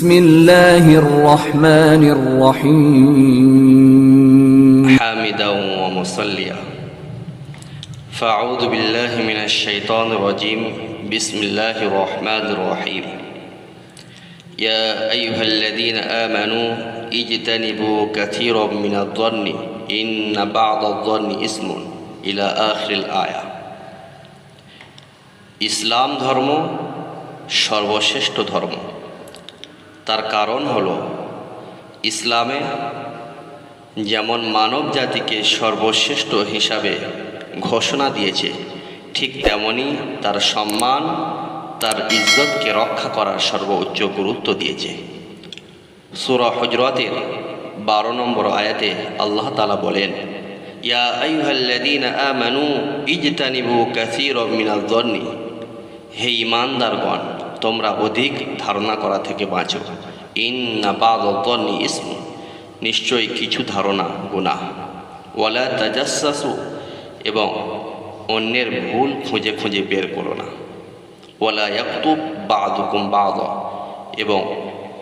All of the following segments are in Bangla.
بسم الله الرحمن الرحيم حامدا ومصليا فأعوذ بالله من الشيطان الرجيم بسم الله الرحمن الرحيم يا أيها الذين آمنوا اجتنبوا كثيرا من الظن إن بعض الظن إثم إلى آخر الآية ইসলাম ধর্ম সর্বশ্রেষ্ঠ ধর্ম। তার কারণ হলো ইসলামে যেমন মানব জাতিকে সর্বশ্রেষ্ঠ হিসাবে ঘোষণা দিয়েছে, ঠিক তেমনি তার সম্মান, তার ইজ্জতকে রক্ষা করার সর্বোচ্চ গুরুত্ব দিয়েছে। সূরা হুজরাতের 12 নম্বর আয়াতে আল্লাহ তাআলা বলেন, ইয়া আইয়ুহাল্লাযীনা আমানু ইজতানিবু কাসীরাম মিনাজ যন্নি, হে ঈমানদারগণ, তোমরা অধিক ধারণা করা থেকে বাঁচো। ইন্না বা'দায যন্নি ইসম, নিশ্চয়ই কিছু ধারণা গুনাহ। ওয়ালা তাজাসসু, এবং অন্যের ভুল খুঁজে খুঁজে বের করো না। ওয়ালা ইয়াকতুব বা'দুকুম বা'দা, এবং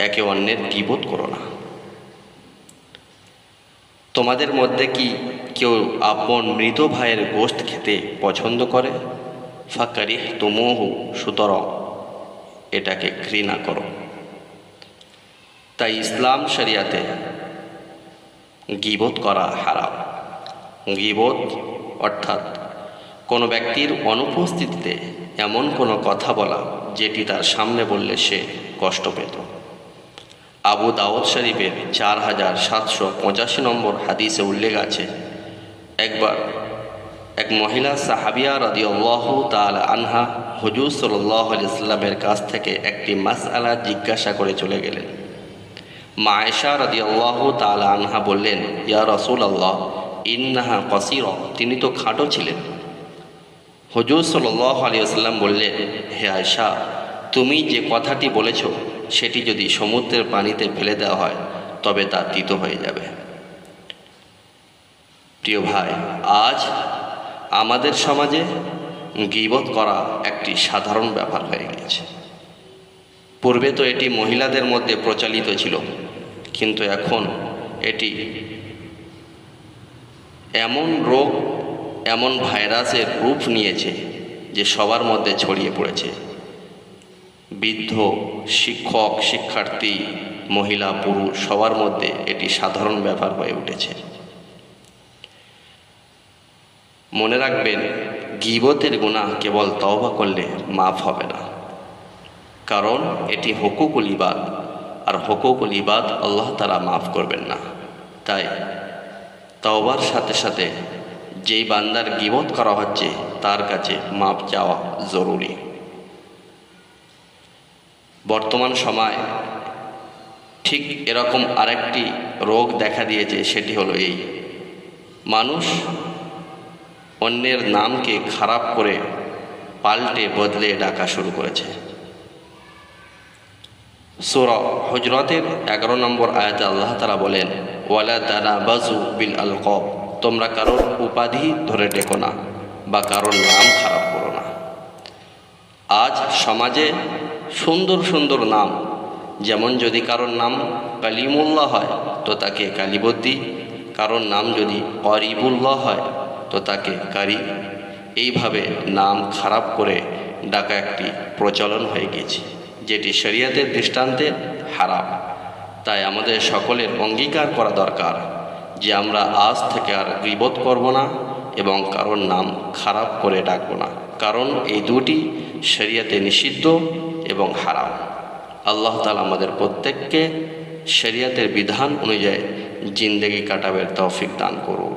একে অন্যের গীবত করো না। তোমাদের মধ্যে কি কেউ আপন মৃত ভাইয়ের গোশত খেতে পছন্দ করে? ফাকারিহতুমুহু, সুতরাং এটাকে ঘৃণা করো। তাই ইসলাম শরিয়াতে গীবত করা হারাম। গীবত অর্থাৎ কোনো ব্যক্তির অনুপস্থিতিতে এমন কোনো কথা বলা যেটি তার সামনে বললে সে কষ্ট পেত। আবু দাউদ শরীফের 4785 নম্বর হাদিসে উল্লেখ আছে, একবার এক মহিলা সাহাবিয়া রাদিয়াল্লাহু তাআলা আনহা হুজুর সাল্লাল্লাহু আলাইহি ওয়াসাল্লামের কাছ থেকে একটি মাসআলা জিজ্ঞাসা করে চলে গেলেন। মা আয়েশা রাদিয়াল্লাহু তাআলা আনহা বললেন, ইয়া রাসূলুল্লাহ, ইন্নাহা কাসীরা, তিনি তো খাটো ছিলেন। হুজুর সাল্লাল্লাহু আলাইহি ওয়াসাল্লাম বললেন, হে আয়েশা, তুমি যে কথাটি বলেছ সেটি যদি সমুদ্রের পানিতে ফেলে দেওয়া হয় তবে তা তিত হয়ে যাবে। প্রিয় ভাই, আজ আমাদের সমাজে গীবত করা একটি সাধারণ ব্যাপার হয়ে গেছে। পূর্বে তো এটি মহিলাদের মধ্যে প্রচলিত ছিল, কিন্তু এখন এটি এমন রোগ, এমন ভাইরাসের রূপ নিয়েছে যে সবার মধ্যে ছড়িয়ে পড়েছে। বৃদ্ধ, শিক্ষক, শিক্ষার্থী, মহিলা, পুরুষ সবার মধ্যে এটি সাধারণ ব্যাপার হয়ে উঠেছে। মনে রাখবেন, গীবতের গুনাহ কেবল তওবা করলে মাফ হবে না, কারণ এটি হুকুকুল ইবাদ, আর হুকুকুল ইবাদ আল্লাহ তাআলা মাফ করবেন না। তাই তওবার সাথে সাথে যেই বান্দার গীবত করা হচ্ছে তার কাছে মাফ চাওয়া জরুরি। বর্তমান সময় ঠিক এরকম আরেকটি রোগ দেখা দিয়েছে, সেটি হলো এই, মানুষ অন্যের নামকে খারাপ করে পাল্টে বদলে ডাকা শুরু করেছে। সূরা হুজরাতের 11 নম্বর আয়াতে আল্লাহ তাআলা বলেন, ওয়ালা তানাবাজু বিল আলকাব, তোমরা কারোর উপাধি ধরে ডেকো না বা কারোর নাম খারাপ করো না। আজ সমাজে সুন্দর সুন্দর নাম, যেমন যদি কারোর নাম কালিমুল্লাহ হয় তো তাকে কালিবদ্দি, কারোর নাম যদি করিবুল্লাহ হয় তো তাকে কারি, এইভাবে নাম খারাপ করে ডাকা একটি প্রচলন হয়ে গেছে, যেটি শরীয়তের দৃষ্টান্তে হারাম। তাই আমাদের সকলের অঙ্গীকার করা দরকার যে আমরা আজ থেকে আর গীবত করব না এবং কারোর নাম খারাপ করে ডাকব না, কারণ এই দুটি শরীয়তে নিষিদ্ধ এবং হারাম। আল্লাহ তাআলা আমাদের প্রত্যেককে শরীয়তের বিধান অনুযায়ী জিন্দেগি কাটাবের তৌফিক দান করুন।